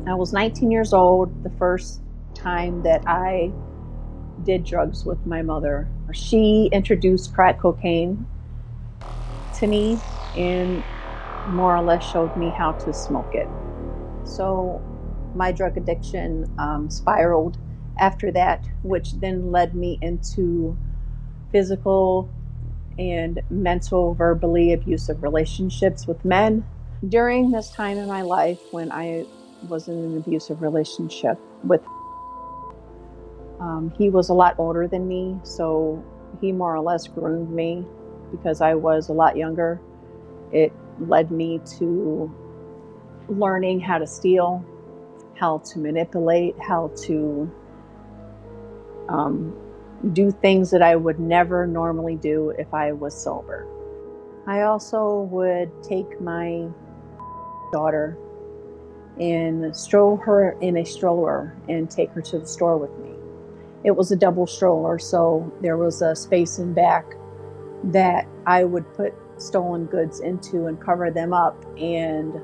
I was 19 years old the first time that I did drugs with my mother. She introduced crack cocaine to me and more or less showed me how to smoke it. So my drug addiction spiraled after that, which then led me into physical and mental, verbally abusive relationships with men. During this time in my life when I was in an abusive relationship with he was a lot older than me, so he more or less groomed me because I was a lot younger. It led me to learning how to steal, how to manipulate, how to do things that I would never normally do if I was sober. I also would take my daughter and stroll her in a stroller and take her to the store with me. It was a double stroller, so there was a space in back that I would put stolen goods into and cover them up and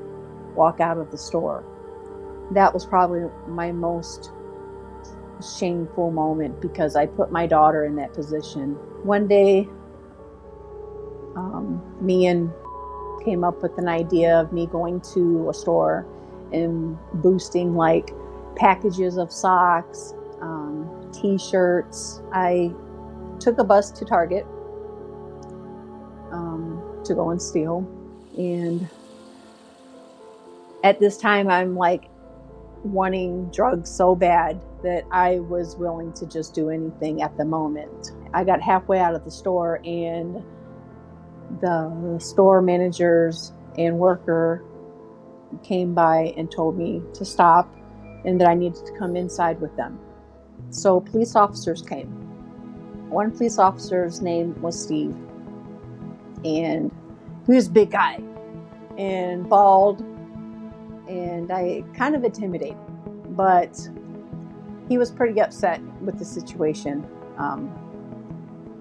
walk out of the store. That was probably my most shameful moment because I put my daughter in that position. One day, me and came up with an idea of me going to a store and boosting like packages of socks, t-shirts. I took a bus to Target to go and steal. And at this time, I'm like wanting drugs so bad that I was willing to just do anything at the moment. I got halfway out of the store and the store managers and worker came by and told me to stop and that I needed to come inside with them. So police officers came. One police officer's name was Steve, and he was a big guy and bald, and I kind of intimidated, but he was pretty upset with the situation,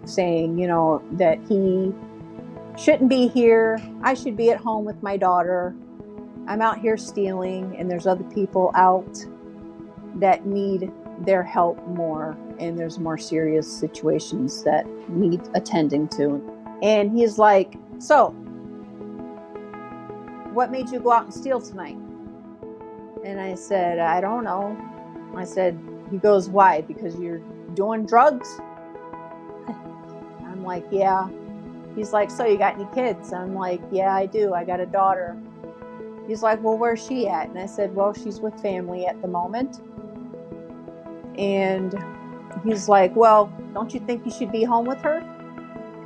saying, that he shouldn't be here. I should be at home with my daughter. I'm out here stealing, and there's other people out that need their help more, and there's more serious situations that need attending to. And he's like, so, what made you go out and steal tonight? And I said, I don't know. I said, he goes, why? Because you're doing drugs? I'm like, yeah. He's like, so you got any kids? I'm like, yeah, I do. I got a daughter. He's like, well, where's she at? And I said, well, she's with family at the moment. And he's like, well, don't you think you should be home with her?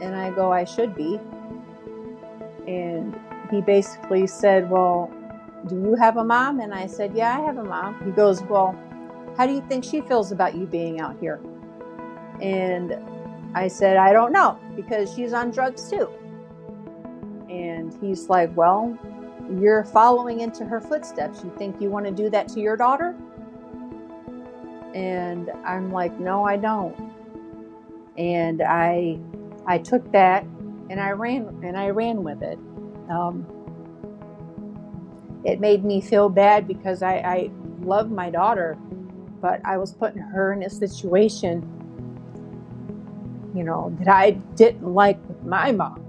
And I go, I should be. And he basically said, well, do you have a mom? And I said, yeah, I have a mom. He goes, well, how do you think she feels about you being out here? And I said, I don't know, because she's on drugs too. And he's like, well, you're following into her footsteps. You think you want to do that to your daughter? And I'm like, no, I don't. And I took that and I ran with it. It made me feel bad because I love my daughter, but I was putting her in a situation, that I didn't like with my mom.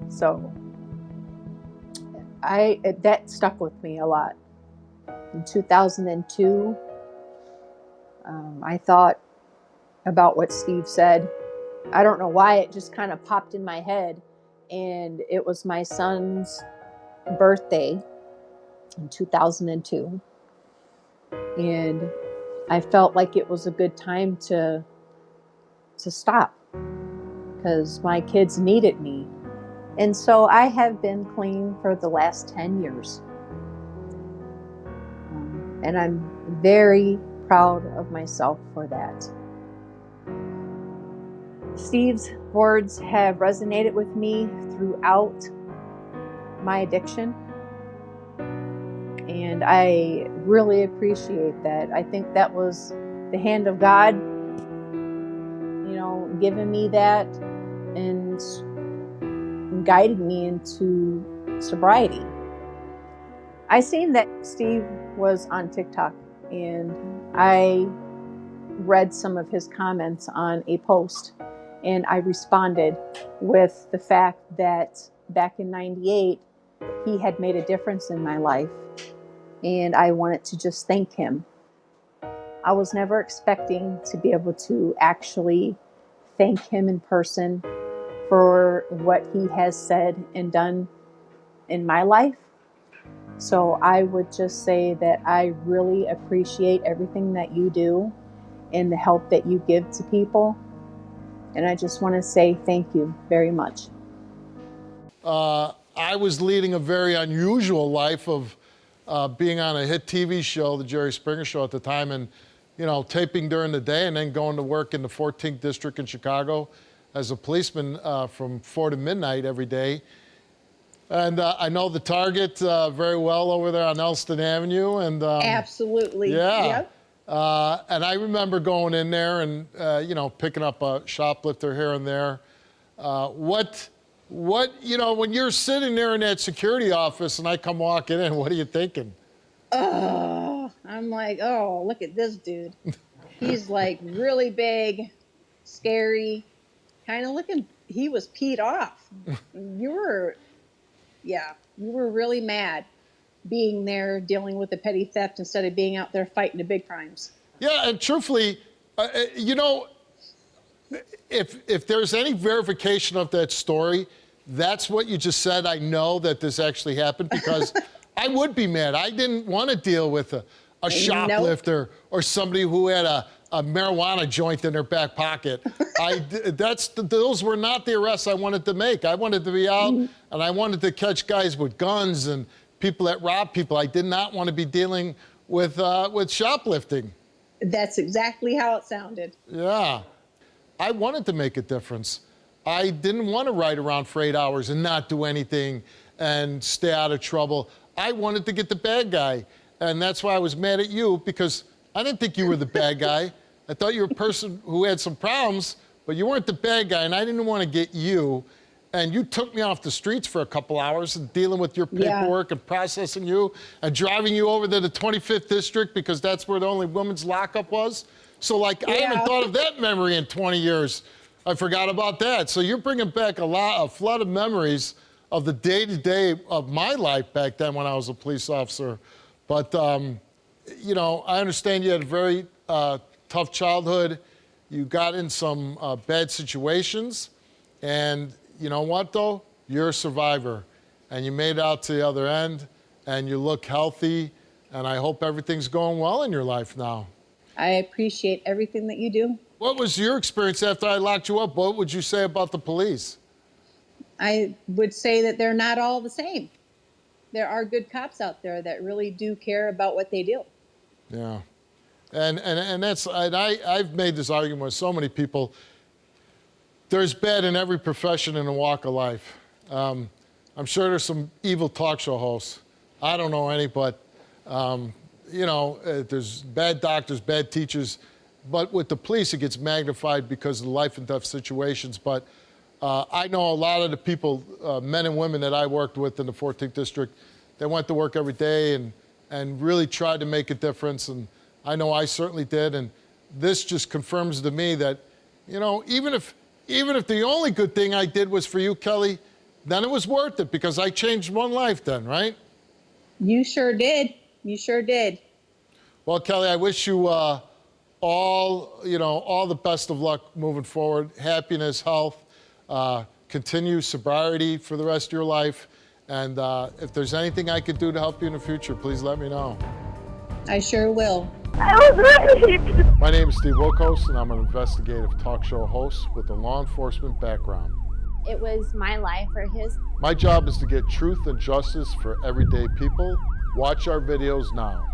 So that stuck with me a lot. In 2002, I thought about what Steve said. I don't know why, it just kind of popped in my head. And it was my son's birthday in 2002. And I felt like it was a good time to stop because my kids needed me. And so I have been clean for the last 10 years. And I'm very proud of myself for that. Steve's words have resonated with me throughout my addiction. And I really appreciate that. I think that was the hand of God, giving me that and guiding me into sobriety. I seen that Steve was on TikTok, and I read some of his comments on a post, and I responded with the fact that back in '98, he had made a difference in my life, and I wanted to just thank him. I was never expecting to be able to actually thank him in person for what he has said and done in my life. So I would just say that I really appreciate everything that you do and the help that you give to people. And I just want to say thank you very much. I was leading a very unusual life of being on a hit TV show, the Jerry Springer Show at the time, and taping during the day and then going to work in the 14th District in Chicago as a policeman from 4 to midnight every day. And I know the Target very well over there on Elston Avenue. And Absolutely. Yeah. Yep. And I remember going in there and, picking up a shoplifter here and there. What, when you're sitting there in that security office and I come walking in, what are you thinking? Oh, I'm like, oh, look at this dude. He's like really big, scary, kind of looking, he was peed off. You were really mad being there dealing with the petty theft instead of being out there fighting the big crimes. Yeah, and truthfully, if there's any verification of that story, that's what you just said. I know that this actually happened because I would be mad. I didn't want to deal with a shoplifter or somebody who had a marijuana joint in their back pocket. Those were not the arrests I wanted to make. I wanted to be out and I wanted to catch guys with guns and people that rob people. I did not want to be dealing with shoplifting. That's exactly how it sounded. Yeah. I wanted to make a difference. I didn't want to ride around for 8 hours and not do anything and stay out of trouble. I wanted to get the bad guy. And that's why I was mad at you, because I didn't think you were the bad guy. I thought you were a person who had some problems, but you weren't the bad guy, and I didn't want to get you. And you took me off the streets for a couple hours and dealing with your paperwork and processing you and driving you over to the 25th District because that's where the only women's lockup was. So, I haven't thought of that memory in 20 years. I forgot about that. So you're bringing back a flood of memories of the day-to-day of my life back then when I was a police officer. But, I understand you had a very tough childhood. You got in some bad situations. And you know what, though? You're a survivor. And you made it out to the other end. And you look healthy. And I hope everything's going well in your life now. I appreciate everything that you do. What was your experience after I locked you up? What would you say about the police? I would say that they're not all the same. There are good cops out there that really do care about what they do. Yeah. And I've made this argument with so many people. There's bad in every profession in a walk of life. I'm sure there's some evil talk show hosts. I don't know any, but there's bad doctors, bad teachers. But with the police, it gets magnified because of the life and death situations. But I know a lot of the people, men and women that I worked with in the 14th District, they went to work every day and really tried to make a difference. And I know I certainly did. And this just confirms to me that, even if the only good thing I did was for you, Kelly, then it was worth it because I changed one life then, right? You sure did. You sure did. Well, Kelly, I wish you all the best of luck moving forward. Happiness, health, continue sobriety for the rest of your life. And if there's anything I could do to help you in the future, please let me know. I sure will. I was ready. My name is Steve Wilkos, and I'm an investigative talk show host with a law enforcement background. It was my life or his. My job is to get truth and justice for everyday people. Watch our videos now.